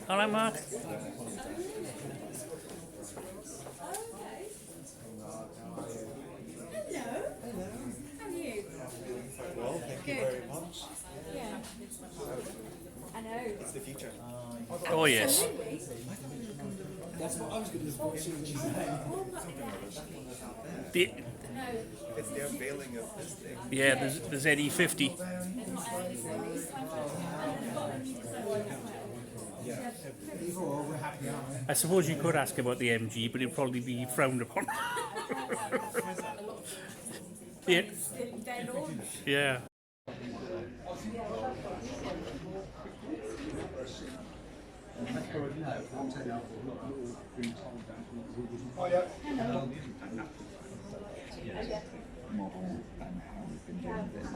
All right, Mark. Well, thank you very much. Yeah. I know. It's the future. Oh, yes. That's what I was going to The, It's the unveiling of this thing. yeah, the ZE50. I suppose you could ask about the MG, but it'd probably be frowned upon. Yeah. Yeah. Oh, yeah. Model and how we've been doing this.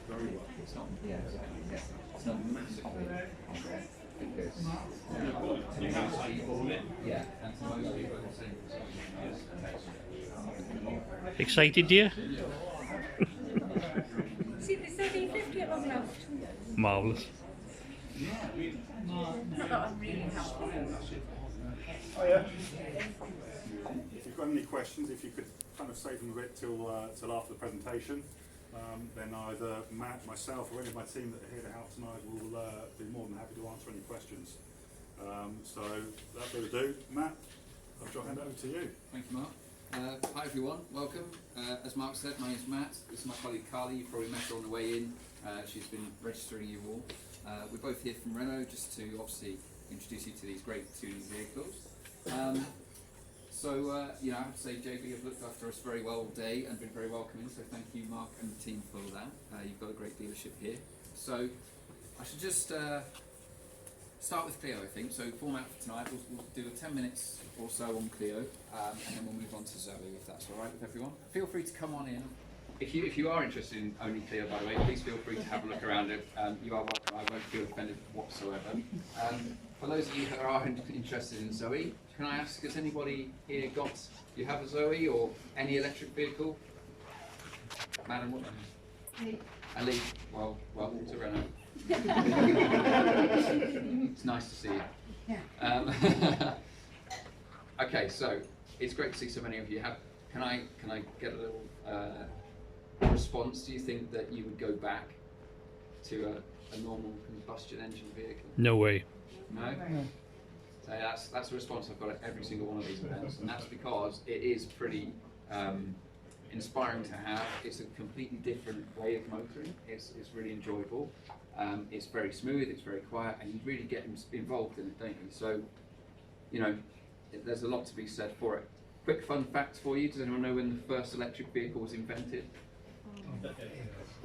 Very well. It's not, it's not massively complex because to most people, and to most people, Excited, dear? See, the ZE50 at long last. Marvellous. Not that I'm really helpful. Oh yeah. If you've got any questions, if you could kind of save them a bit till after the presentation, then either Matt, myself, or any of my team that are here to help tonight will be more than happy to answer any questions. So without further ado, Matt, I'll hand over to you. Thank you, Mark. Hi everyone, welcome. As Mark said, my name is Matt. This is my colleague Carly. You probably met her on the way in. She's been registering you all. We're both here from Renault just to obviously introduce you to these great two vehicles. You know, I have to say JB have looked after us very well all day and been very welcoming, so thank you Mark and the team for that. You've got a great dealership here. So I should just start with Clio, I think. So format for tonight, we'll do a 10 minutes or so on Clio, and then we'll move on to Zoe, if that's all right with everyone. Feel free to come on in. If you are interested in only Clio, by the way, please feel free to have a look around it. You are welcome. I won't feel offended whatsoever. For those of you that are interested in Zoe, can I ask, has anybody here you have a Zoe or any electric vehicle? Madam, what? Ali. Well, welcome to Renault. It's nice to see you. Yeah. Okay, so it's great to see so many of you. Can I get a little response? Do you think that you would go back to a normal combustion engine vehicle? No way. No? So that's a response I've got at every single one of these events, and that's because it is pretty inspiring to have. It's a completely different way of motoring. It's really enjoyable. It's very smooth, it's very quiet, and you really get involved in it, don't you? So, you know, there's a lot to be said for it. Quick fun fact for you, does anyone know when the first electric vehicle was invented?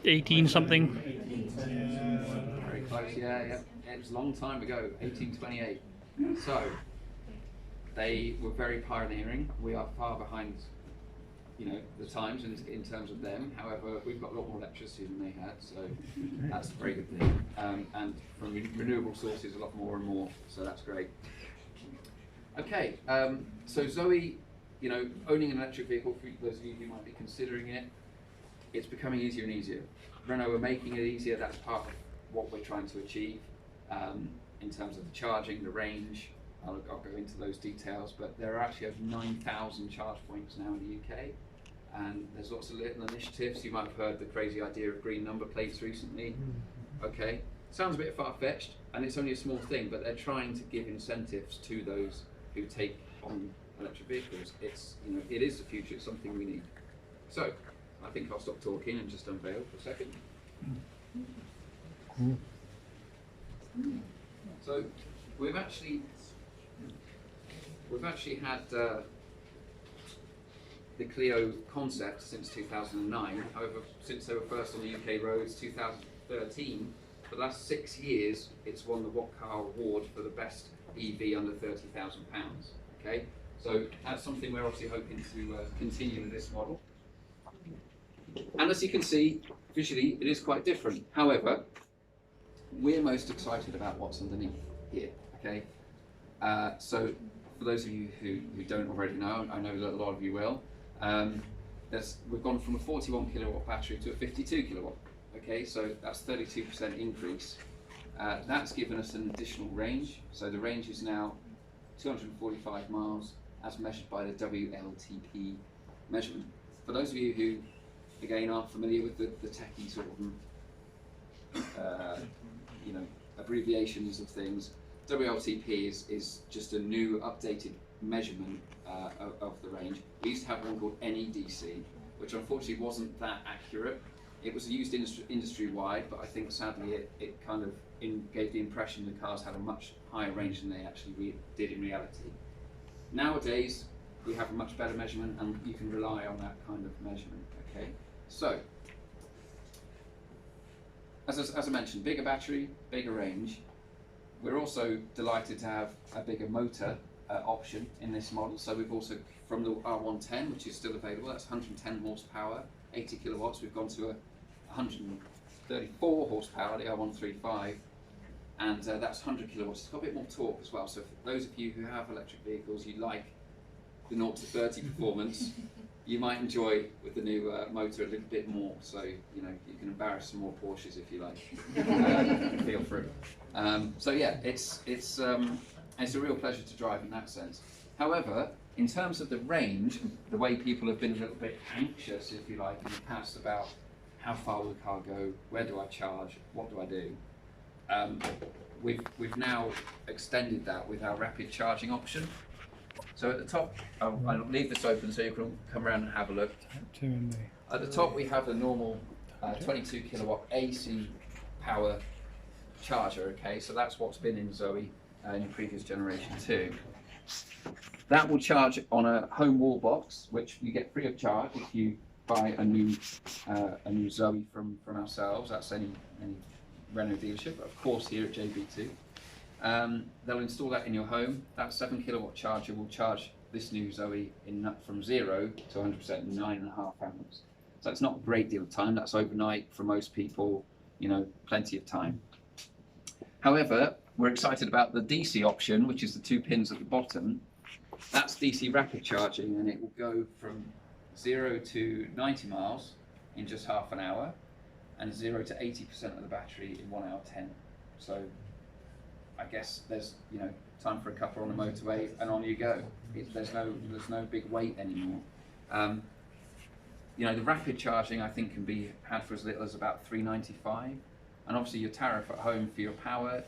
18 something. Very close, yeah. It was a long time ago, 1828. So, they were very pioneering. We are far behind, you know, the times in terms of them. However, we've got a lot more electricity than they had, so that's a very good thing. And from renewable sources, a lot more and more, so that's great. Okay, so Zoe, you know, owning an electric vehicle, for those of you who might be considering it, it's becoming easier and easier. Renault are making it easier. That's part of what we're trying to achieve in terms of the charging, the range. I'll go into those details, but there are actually over 9,000 charge points now in the UK, and there's lots of little initiatives. You might have heard the crazy idea of green number plates recently. Okay, sounds a bit far-fetched, and it's only a small thing, but they're trying to give incentives to those who take on electric vehicles. It's, you know, it is the future. It's something we need. So, I think I'll stop talking and just unveil for a second. So, we've actually had the Clio concept since 2009. However, since they were first on the UK roads, 2013, for the last 6 years, it's won the What Car Award for the best EV under £30,000. Okay, so that's something we're obviously hoping to continue with this model. And as you can see, visually, it is quite different. However, we're most excited about what's underneath here. Okay, so for those of you who don't already know, I know that a lot of you will, we've gone from a 41 kilowatt battery to a 52 kilowatt. Okay, so that's 32% increase. That's given us an additional range. So the range is now 245 miles as measured by the WLTP measurement. For those of you who, again, aren't familiar with the techie sort of, abbreviations of things, WLTP is just a new updated measurement of the range. We used to have one called NEDC, which unfortunately wasn't that accurate. It was used industry-wide, but I think sadly it kind of gave the impression the cars had a much higher range than they actually did in reality. Nowadays, we have a much better measurement, and you can rely on that kind of measurement. Okay, so as I mentioned, bigger battery, bigger range. We're also delighted to have a bigger motor option in this model. So we've also, from the R110, which is still available, that's 110 horsepower, 80 kilowatts. We've gone to a 134 horsepower, the R135, and that's 100 kilowatts. It's got a bit more torque as well. So for those of you who have electric vehicles, you like the 0 to 30 performance, you might enjoy with the new motor a little bit more. So you can embarrass some more Porsches if you like. Feel free. So yeah, it's a real pleasure to drive in that sense. However, in terms of the range, the way people have been a little bit anxious, if you like, in the past about how far will the car go, where do I charge, what do I do, we've now extended that with our rapid charging option. So at the top, I'll leave this open so you can come around and have a look. At the top we have a normal 22 kilowatt AC power charger, okay, so that's what's been in Zoe in the previous generation too. That will charge on a home wall box, which you get free of charge if you buy a new Zoe from ourselves. That's any Renault dealership, of course here at JB2. They'll install that in your home. That 7 kilowatt charger will charge this new Zoe from 0 to 100% in 9.5 hours. So it's not a great deal of time. That's overnight for most people, plenty of time. However, we're excited about the DC option, which is the 2 pins at the bottom. That's DC rapid charging, and it will go from 0 to 90 miles in just half an hour, and 0 to 80% of the battery in 1 hour 10. So I guess there's time for a cuppa on the motorway, and on you go. There's no big wait anymore. The rapid charging I think can be had for as little as about $3.95, and obviously your tariff at home for your power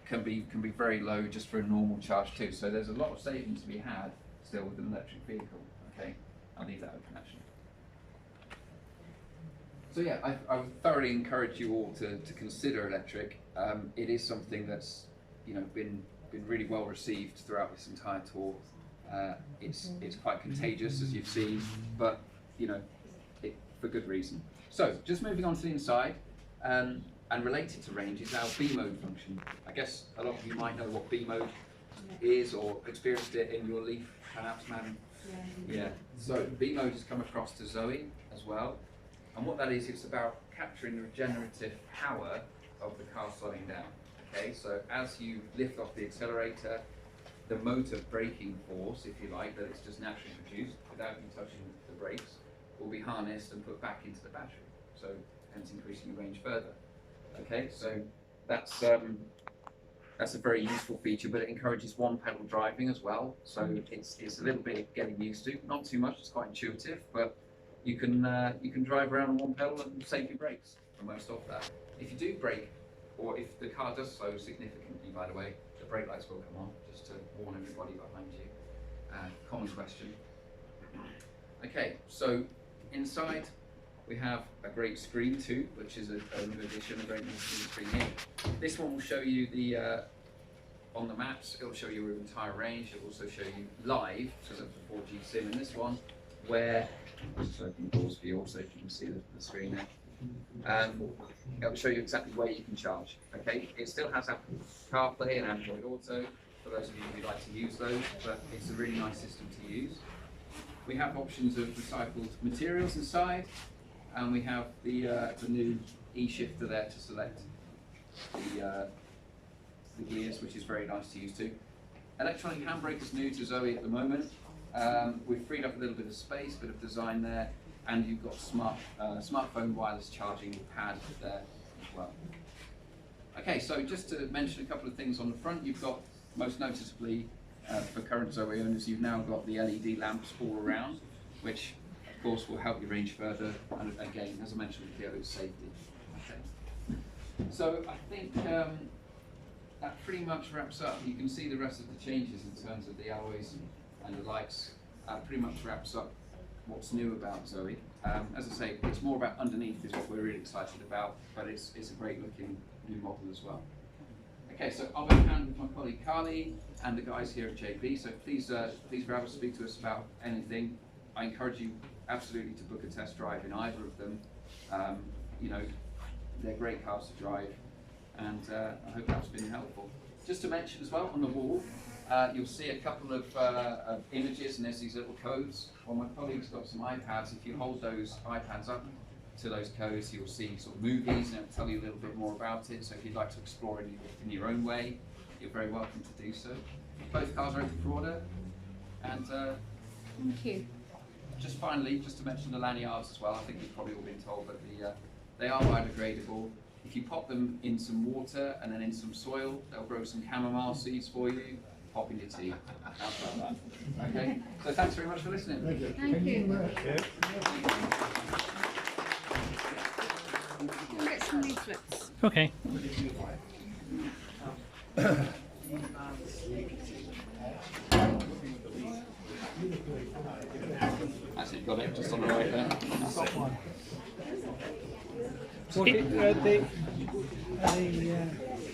can be very low just for a normal charge too. So there's a lot of savings to be had still with an electric vehicle. Okay, I'll leave that open actually. So yeah, I would thoroughly encourage you all to consider electric. It is something that's been really well received throughout this entire tour. It's quite contagious, as you've seen, but for good reason. So just moving on to the inside. And related to range is our B mode function. I guess a lot of you might know what B mode is or experienced it in your Leaf, perhaps, madam? Yeah. So B mode has come across to Zoe as well. And what that is, it's about capturing the regenerative power of the car slowing down. Okay, so as you lift off the accelerator, the motor braking force, if you like, that it's just naturally produced without you touching the brakes, will be harnessed and put back into the battery. So hence increasing the range further. Okay, so that's a very useful feature, but it encourages one pedal driving as well. So it's a little bit getting used to, not too much. It's quite intuitive, but you can drive around on one pedal and save your brakes for most of that. If you do brake, or if the car does slow significantly, by the way, the brake lights will come on, just to warn everybody behind you. Common question. Okay, so inside we have a great screen too, which is a new addition, a great new screen here. This one will show you on the maps, it will show you your entire range. It will also show you live, so that's a 4G sim in this one, where, I'll just open the doors for you also, if you can see the screen there. It will show you exactly where you can charge. Okay, it still has Apple CarPlay and Android Auto, for those of you who like to use those, but it's a really nice system to use. We have options of recycled materials inside, and we have the new E-shifter there to select the gears, which is very nice to use too. Electronic handbrake is new to Zoe at the moment. We've freed up a little bit of space, bit of design there, and you've got smartphone wireless charging pad there as well. Okay, so just to mention a couple of things on the front, you've got, most noticeably for current Zoe owners, you've now got the LED lamps all around, which of course will help you range further, and again, as I mentioned with the other, safety. Okay. So I think that pretty much wraps up. You can see the rest of the changes in terms of the alloys and the lights. Pretty much wraps up what's new about Zoe. As I say, it's more about underneath is what we're really excited about, but it's a great looking new model as well. Okay, so I'll go hand with my colleague Carly and the guys here at JB. So please grab us, speak to us about anything. I encourage you absolutely to book a test drive in either of them. You know, they're great cars to drive, and I hope that's been helpful. Just to mention as well, on the wall, you'll see a couple of images, and there's these little codes. Well, my colleague's got some iPads. If you hold those iPads up to those codes, you'll see sort of movies, and it'll tell you a little bit more about it. So if you'd like to explore in your own way, you're very welcome to do so. Both cars are open for order, and Thank you. just finally, just to mention the lanyards as well. I think you've probably all been told, but they are biodegradable. If you pop them in some water and then in some soil, they'll grow some chamomile seeds for you. Pop in your tea. How about that? Okay. So thanks very much for listening. Thank you. We'll get some leaflets. Okay. That's it, got it, just on the right there. That's it.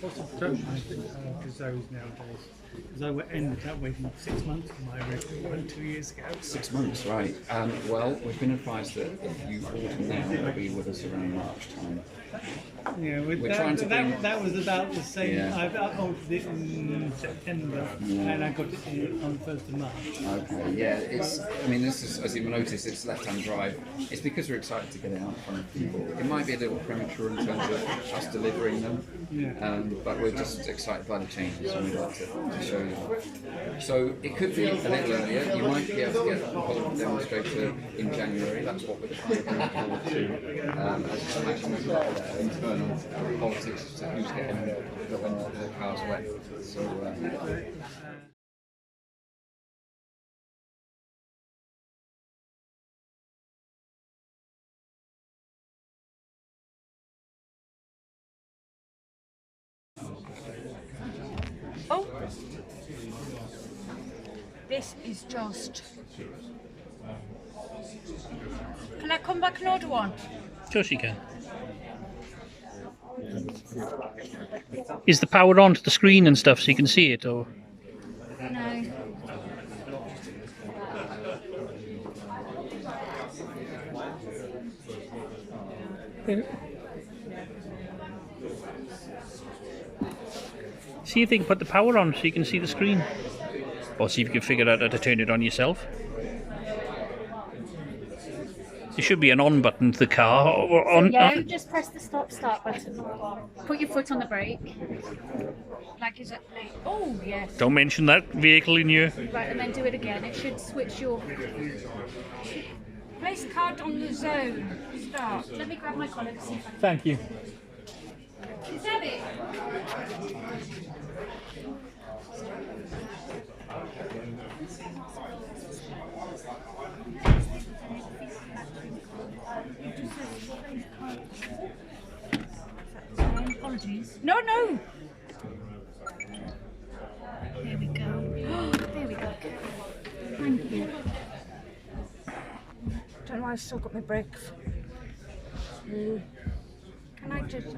What's the production for Zoes nowadays? Because I ended up waiting 6 months for my original 2 years ago. 6 months, right. Well, we've been advised that if you order now, they'll be with us around March time. Yeah, with We're trying to bring- that was about the same. Yeah. I ordered it in September, and I got it on the 1st of March. Okay, yeah, it's, I mean, this is, as you've noticed, it's left-hand drive. It's because we're excited to get it out in front of people. It might be a little premature in terms of us delivering them, but we're just excited by the changes, and we'd like to show you. So it could be a little earlier. You might be able to get the whole demonstrator in January. That's what we're trying to bring forward to. As you can imagine, there's a lot of internal politics as to who's getting the cars wet. So. Oh, this is just. Can I come back and order one? Of course you can. Is the power on to the screen and stuff so you can see it, or? No. See if they can put the power on so you can see the screen. Or see if you can figure out how to turn it on yourself. There should be an on button to the car. Or on. Yeah, just press the start button. Put your foot on the brake. Like is it? Like, oh yes. Don't mention that vehicle in your. Right, and then do it again. It should switch your. Place card on the zone. Start. Let me grab my collar to see if I can. Thank you. Is that it? Apologies. No, no. There we go. There we go. Thank you. Don't know why I've still got my brakes. Can I just...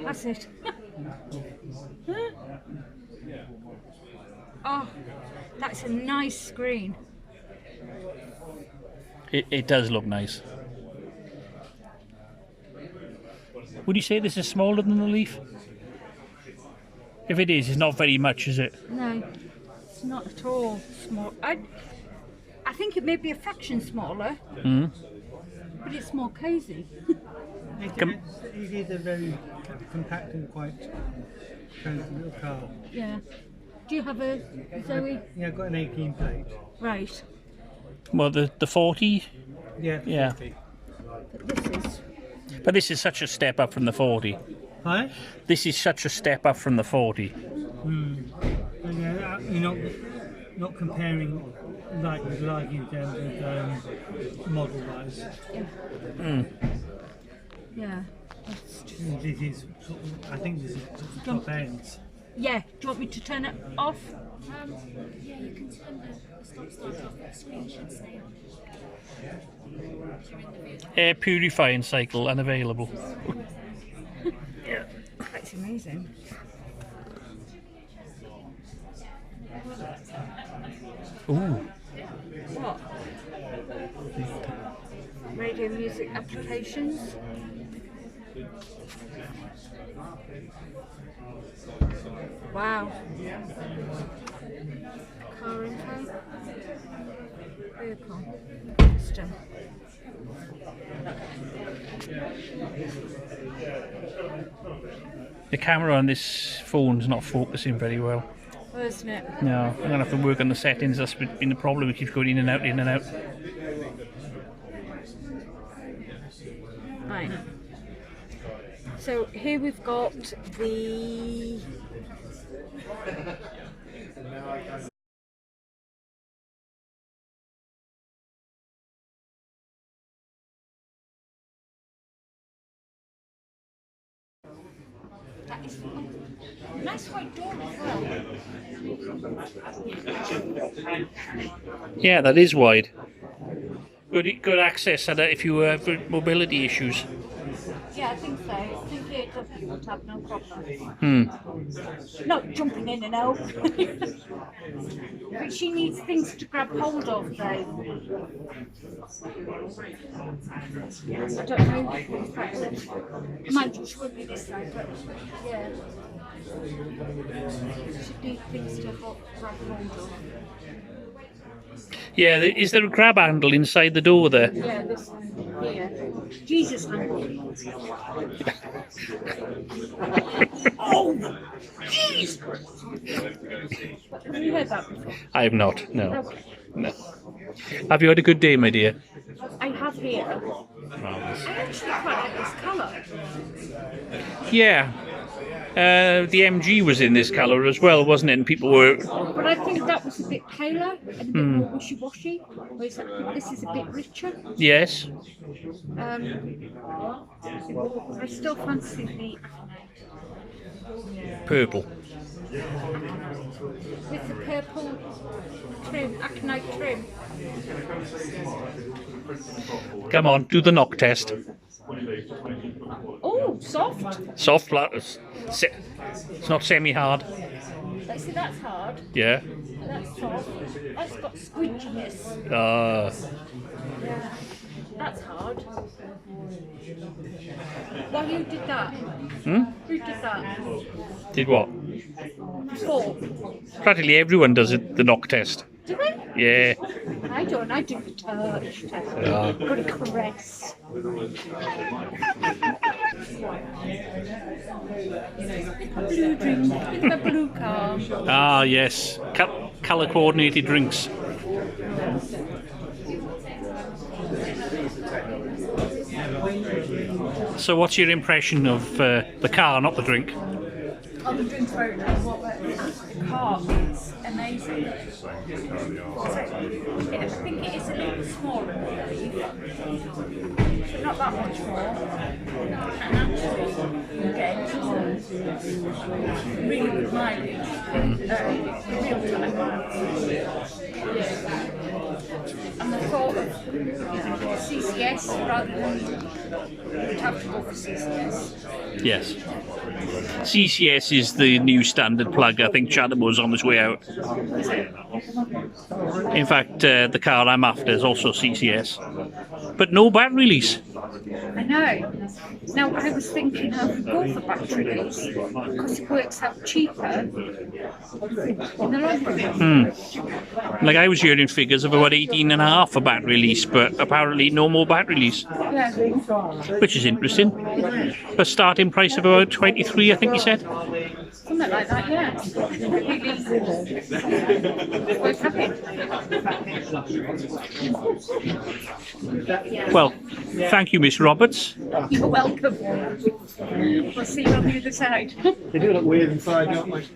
That's it. Oh, that's a nice screen. It does look nice. Would you say this is smaller than the Leaf? If it is, it's not very much, is it? No, it's not at all small. I think it may be a fraction smaller, but it's more cosy. It is a very compact and quite fancy little car. Yeah. Do you have a Zoe? Yeah, I've got an 18 plate. Right. Well, the 40 Yeah. Yeah. 50. But this is. But this is such a step up from the 40. Hi? This is such a step up from the 40. Yeah, you're not comparing like with like in terms of model wise. Yeah. This is sort of, I think this is sort of top ends. Yeah. Do you want me to turn it off? Yeah, you can turn the start off, the screen should stay on. Air purifying cycle unavailable. That's amazing. Ooh. What? Radio music applications. Wow. Car info. Vehicle. System. The camera on this phone's not focusing very well. Oh, isn't it? No, I'm going to have to work on the settings. That's been the problem. It keeps going in and out, in and out. Right. So here we've got the that is nice white door as well. Yeah, that is wide. Good access and if you have mobility issues. Yeah, I think so. I think it would have no problem. Not jumping in and out. But she needs things to grab hold of though. I don't know if that's mind you, she won't be this side, but yeah. She needs things to grab hold of. Yeah, is there a grab handle inside the door there? Yeah, this one. Yeah. Jesus handle. Oh! Jeez! Have you heard that before? I have not, no. Okay. No. Have you had a good day, my dear? I have here. I actually quite like this colour. Yeah. The MG was in this colour as well, wasn't it? And people were... But I think that was a bit paler and a bit more wishy-washy. Whereas this is a bit richer. Yes. I still fancy the Purple. with the purple trim, aconite trim. Come on, do the knock test. Oh, soft. Soft, flat. It's not semi-hard. Let's see, that's hard. Yeah. That's soft. That's got squidginess. Yeah. That's hard. Well, who did that? Who did that? Did what? Before. Practically everyone does it, the knock test. Do they? Yeah. I don't. I do the touch test. Ah. Good caress. Blue drink with a blue car. Ah, yes. Colour coordinated drinks. So what's your impression of the car, not the drink? Oh, the drink's very nice. The car is amazing. I think it is a little smaller, I believe. But not that much more. And actually, again, really good mileage. Real time miles. And the thought of CCS rather than you'd have to go for CCS. Yes. CCS is the new standard plug. I think Chatham was on his way out. In fact, the car I'm after is also CCS. But no battery release. I know. Now, I was thinking how to go for battery release because it works out cheaper in the long run. Like I was hearing figures of about 18.5 for battery release, but apparently no more battery release. Yeah. Which is interesting. A starting price of about 23, I think you said. Something something like that, yeah. Really worth having. Well, thank you, Miss Roberts. You're welcome. We'll see you on the other side. They do look weird inside, don't they?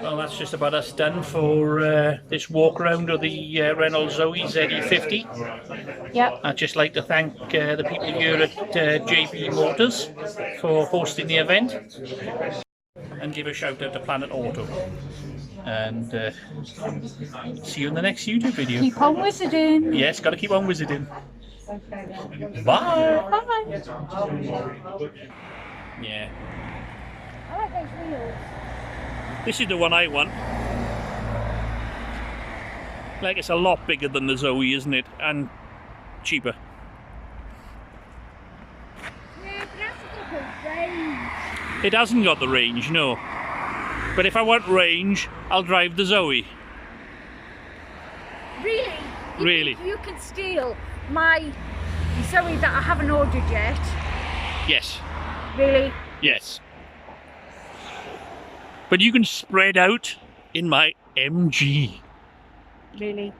Well, that's just about us done for this walk around of the Renault ZOE ZE50. Yep. I'd just like to thank the people here at JB Motors for hosting the event, and give a shout out to Planet Auto. And see you in the next YouTube video. Keep on wizarding. Yes, got to keep on wizarding. Bye. Bye. Yeah, I like those wheels. this is the one I want. Like, it's a lot bigger than the Zoe, isn't it? And cheaper. Yeah, but that's a good range. It hasn't got the range, no. But if I want range, I'll drive the Zoe. Really? Really? You can steal my Zoe that I haven't ordered yet. Yes. Really? Yes. But you can spread out in my MG. Really?